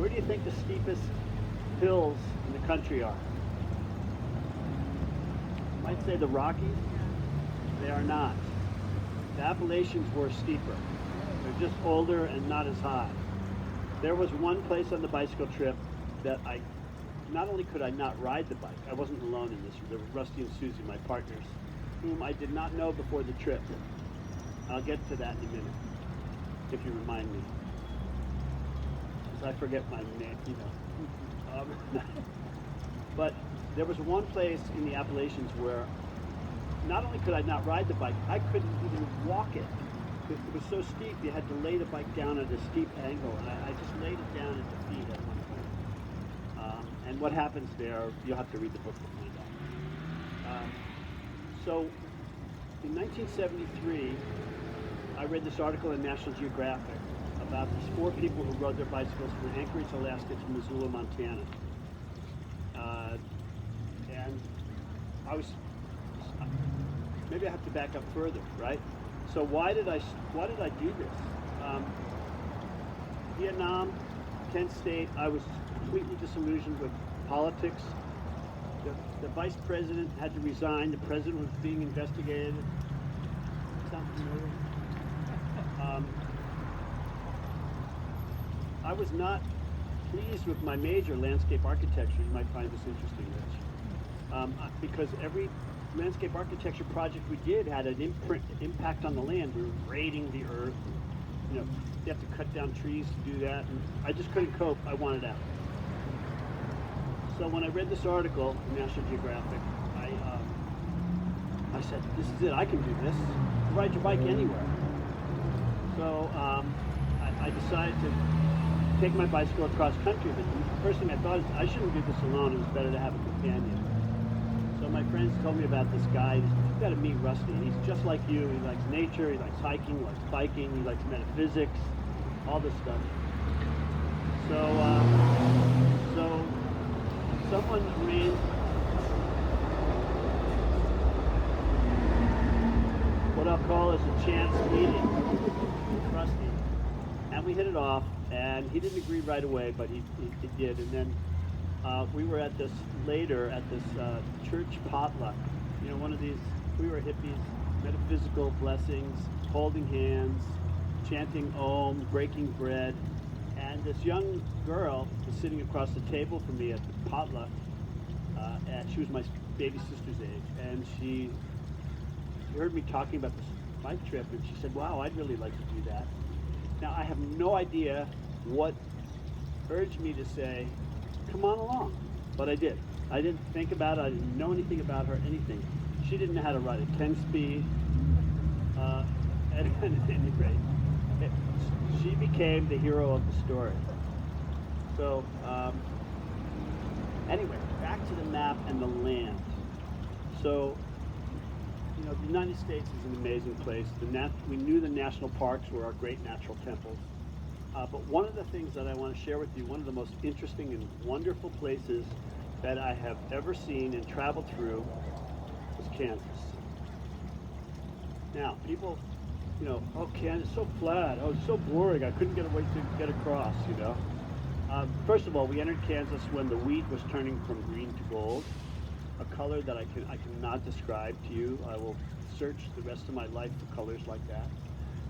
Where do you think the steepest hills in the country are? You might say the Rockies. They are not. The Appalachians were steeper. They're just older and not as high. There was one place on the bicycle trip that not only could I not ride the bike, I wasn't alone in this. There were Rusty and Susie, my partners, whom I did not know before the trip. I'll get to that in a minute, if you remind me. Because I forget my name, you know. But there was one place in the Appalachians where not only could I not ride the bike, I couldn't even walk it. It was so steep, you had to lay the bike down at a steep angle, and I just laid it down at defeat at one point. And what happens there, you'll have to read the book to find out. So in 1973, I read this article in National Geographic about these 4 people who rode their bicycles from Anchorage, Alaska to Missoula, Montana. And maybe I have to back up further, right? So why did I do this? Vietnam, Kent State, I was completely disillusioned with politics. The vice president had to resign. The president was being investigated. Sound familiar? I was not pleased with my major, landscape architecture. You might find this interesting, Rich. Because every landscape architecture project we did had an impact on the land. We were grading the earth. You know, you have to cut down trees to do that. And I just couldn't cope. I wanted out. So when I read this article in National Geographic, I said, this is it. I can do this. Ride your bike anywhere. So I decided to take my bicycle across country. But the first thing I thought is I shouldn't do this alone. It was better to have a companion. So my friends told me about this guy. You've got to meet Rusty. He's just like you. He likes nature. He likes hiking. He likes biking. He likes metaphysics. All this stuff. So someone arranged what I'll call as a chance meeting with Rusty, and we hit it off. And he didn't agree right away, but he did. And then we were at this church potluck. You know, one of these. We were hippies, metaphysical blessings, holding hands, chanting Om, breaking bread. And this young girl was sitting across the table from me at the potluck. And she was my baby sister's age, and she heard me talking about this bike trip, and she said, "Wow, I'd really like to do that." Now, I have no idea what urged me to say, "Come on along," but I did. I didn't think about it. I didn't know anything about her, anything. She didn't know how to ride a 10-speed. At any rate, she became the hero of the story. So, anyway, back to the map and the land. So, you know, the United States is an amazing place. We knew the national parks were our great natural temples. But one of the things that I want to share with you, one of the most interesting and wonderful places that I have ever seen and traveled through was Kansas. Now, people, you know, oh, Kansas, so flat. Oh, it's so boring. I couldn't get away to get across, you know. First of all, we entered Kansas when the wheat was turning from green to gold, a color that I cannot describe to you. I will search the rest of my life for colors like that.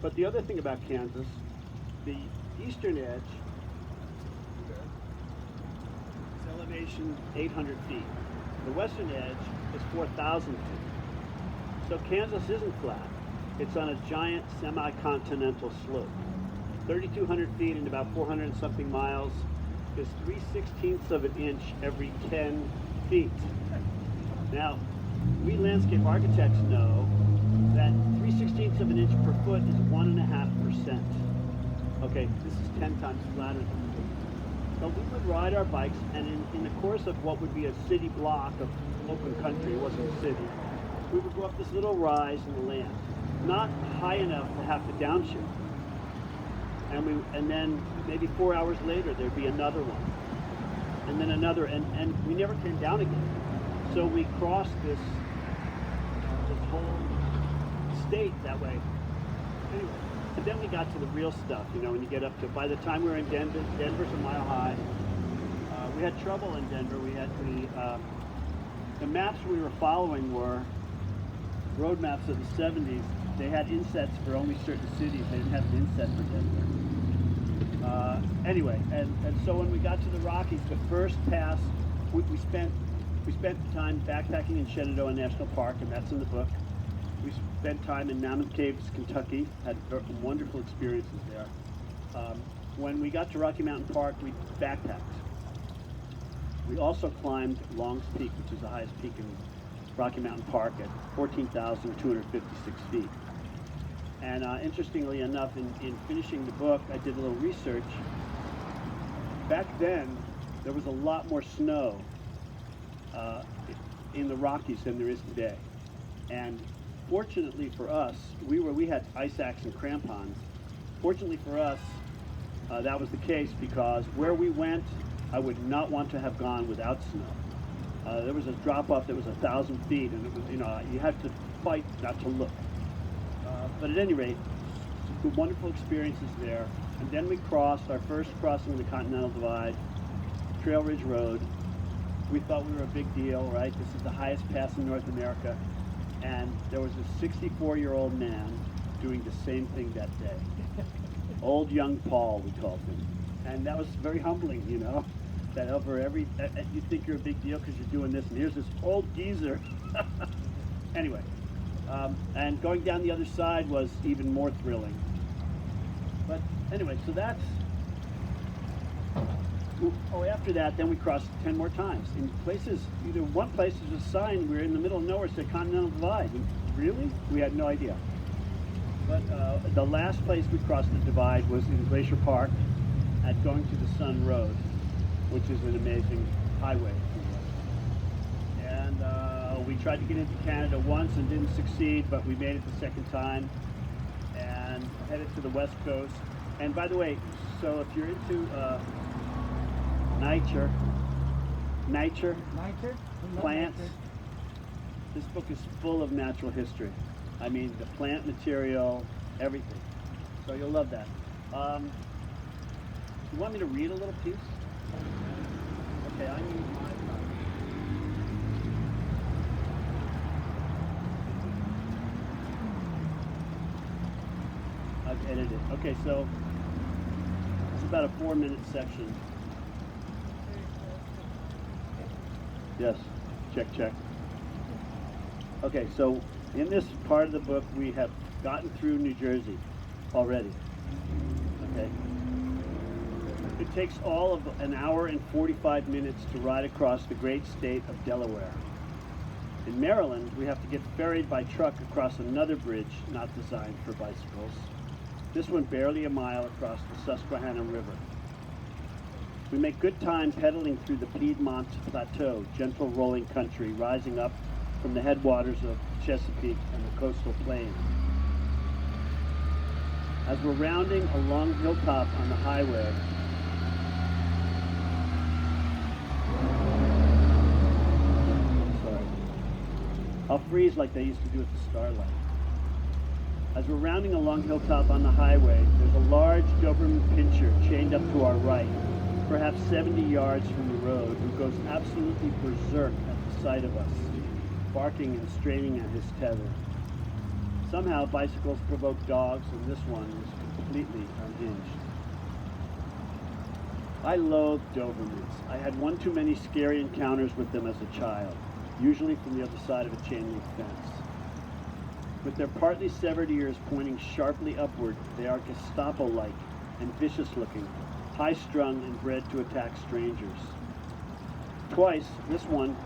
But the other thing about Kansas, the eastern edge is elevation 800 feet. The western edge is 4,000 feet. So Kansas isn't flat. It's on a giant semi-continental slope. 3,200 feet and about 400 and something miles is 3/16 of an inch every 10 feet. Now, we landscape architects know that 3/16 of an inch per foot is 1.5%. Okay, this is 10 times flatter than that. So we would ride our bikes, and in the course of what would be a city block of open country, it wasn't a city, we would go up this little rise in the land, not high enough to have to downshift. And then maybe 4 hours later there'd be another one, and then another, and we never came down again. So we crossed this whole state that way. Anyway, And then we got to the real stuff, you know, when you get up to, by the time we were in Denver, Denver's a mile high. We had trouble in Denver. The maps we were following were road maps of the 70s. They had insets for only certain cities. They didn't have an inset for Denver. Anyway, and so when we got to the Rockies, the first pass, we spent time backpacking in Shenandoah National Park, and that's in the book. We spent time in Mammoth Caves, Kentucky, had wonderful experiences there. When we got to Rocky Mountain Park, we backpacked. We also climbed Long's Peak, which is the highest peak in Rocky Mountain Park at 14,256 feet. And interestingly enough, in finishing the book, I did a little research. Back then, there was a lot more snow in the Rockies than there is today. And fortunately for us, we had ice axe and crampons. Fortunately for us, that was the case, because where we went, I would not want to have gone without snow. There was a drop off that was 1,000 feet, and it was, you know, you had to fight not to look. But at any rate, some wonderful experiences there. And then we crossed our first crossing of the Continental Divide, Trail Ridge Road. We thought we were a big deal, right? This is the highest pass in North America. And there was a 64-year-old man doing the same thing that day. Old Young Paul, we called him. And that was very humbling, you know, that over you think you're a big deal because you're doing this, and here's this old geezer. Anyway, and going down the other side was even more thrilling. But anyway, so that's, after that, then we crossed 10 more times. In places, one place is a sign, we were in the middle of nowhere, said Continental Divide. Really? We had no idea. But the last place we crossed the divide was in Glacier Park at Going to the Sun Road, which is an amazing highway. And we tried to get into Canada once and didn't succeed, but we made it the second time and headed to the West Coast. And by the way, so if you're into nature, plants, this book is full of natural history. I mean, the plant material, everything. So you'll love that. You want me to read a little piece? Okay, I need my copy. I've edited it. Okay, so it's about a 4-minute section. Yes, check. Okay, so in this part of the book, we have gotten through New Jersey already. Okay. It takes all of an hour and 45 minutes to ride across the great state of Delaware. In Maryland, we have to get ferried by truck across another bridge not designed for bicycles. This one barely a mile across the Susquehanna River. We make good time pedaling through the Piedmont Plateau, gentle rolling country rising up from the headwaters of Chesapeake and the coastal plain. As we're rounding a long hilltop on the highway, I'll freeze like they used to do at the Starlight. As we're rounding a long hilltop on the highway, there's a large Doberman pinscher chained up to our right, perhaps 70 yards from the road, who goes absolutely berserk at the sight of us, barking and straining at his tether. Somehow bicycles provoke dogs, and this one is completely unhinged. I loathe Dobermans. I had one too many scary encounters with them as a child, usually from the other side of a chain link fence. With their partly severed ears pointing sharply upward, they are Gestapo-like and vicious-looking, high-strung and bred to attack strangers. Twice, this one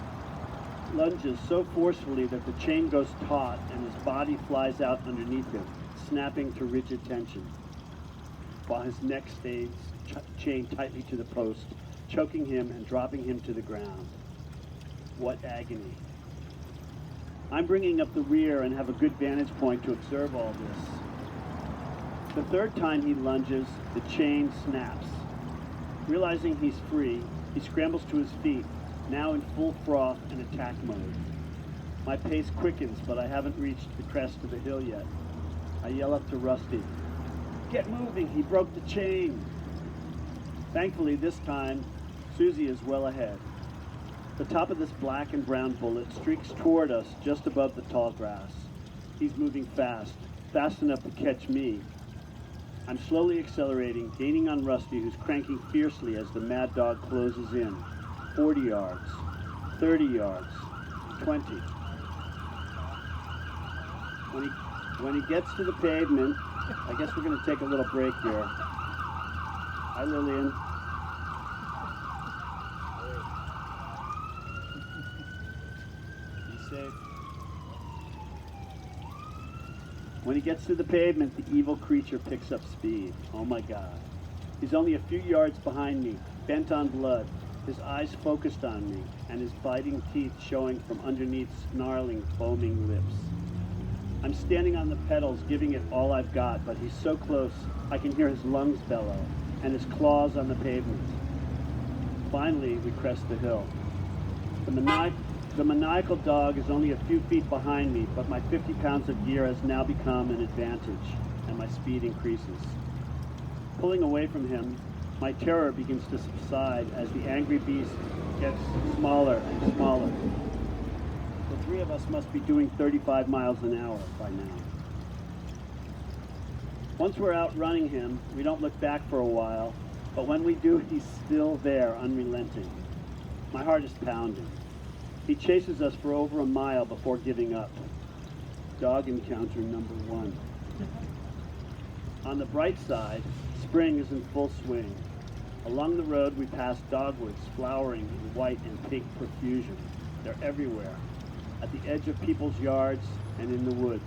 lunges so forcefully that the chain goes taut and his body flies out underneath him, snapping to rigid tension, while his neck stays chained tightly to the post, choking him and dropping him to the ground. What agony. I'm bringing up the rear and have a good vantage point to observe all this. The third time he lunges, the chain snaps. Realizing he's free, he scrambles to his feet, now in full froth and attack mode. My pace quickens, but I haven't reached the crest of the hill yet. I yell up to Rusty. Get moving, he broke the chain. Thankfully, this time, Susie is well ahead. The top of this black and brown bullet streaks toward us just above the tall grass. He's moving fast, fast enough to catch me. I'm slowly accelerating, gaining on Rusty, who's cranking fiercely as the mad dog closes in. 40 yards, 30 yards, 20. When he gets to the pavement, I guess we're going to take a little break here. Hi, Lillian. Be safe. When he gets to the pavement, the evil creature picks up speed. Oh my God. He's only a few yards behind me, bent on blood, his eyes focused on me, and his biting teeth showing from underneath snarling, foaming lips. I'm standing on the pedals, giving it all I've got, but he's so close, I can hear his lungs bellow, and his claws on the pavement. Finally, we crest the hill. The maniacal dog is only a few feet behind me, but my 50 pounds of gear has now become an advantage, and my speed increases. Pulling away from him, my terror begins to subside as the angry beast gets smaller and smaller. The three of us must be doing 35 miles an hour by now. Once we're outrunning him, we don't look back for a while, but when we do, he's still there, unrelenting. My heart is pounding. He chases us for over a mile before giving up. Dog encounter number 1. On the bright side, spring is in full swing. Along the road, we pass dogwoods flowering in white and pink profusion. They're everywhere, at the edge of people's yards and in the woods.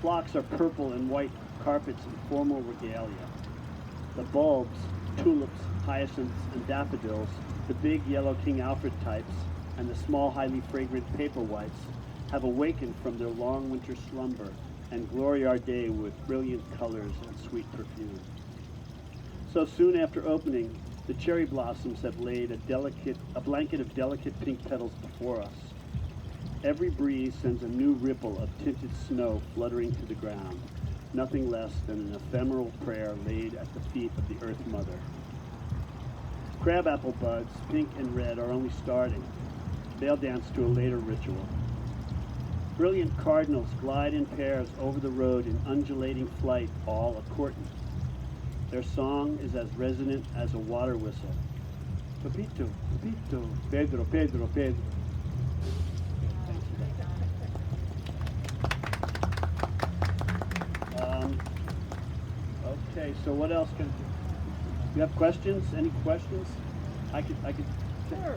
Flocks are purple and white carpets in formal regalia. The bulbs, tulips, hyacinths, and daffodils, the big yellow King Alfred types, and the small, highly fragrant paper whites have awakened from their long winter slumber and glory our day with brilliant colors and sweet perfume. So soon after opening, the cherry blossoms have laid a blanket of delicate pink petals before us. Every breeze sends a new ripple of tinted snow fluttering to the ground, nothing less than an ephemeral prayer laid at the feet of the Earth Mother. Crabapple buds, pink and red, are only starting. They'll dance to a later ritual. Brilliant cardinals glide in pairs over the road in undulating flight, all a courting. Their song is as resonant as a water whistle. Pepito, Pepito, Pedro, Pedro, Pedro. Okay, so what else you have questions? Any questions? I could. Sure.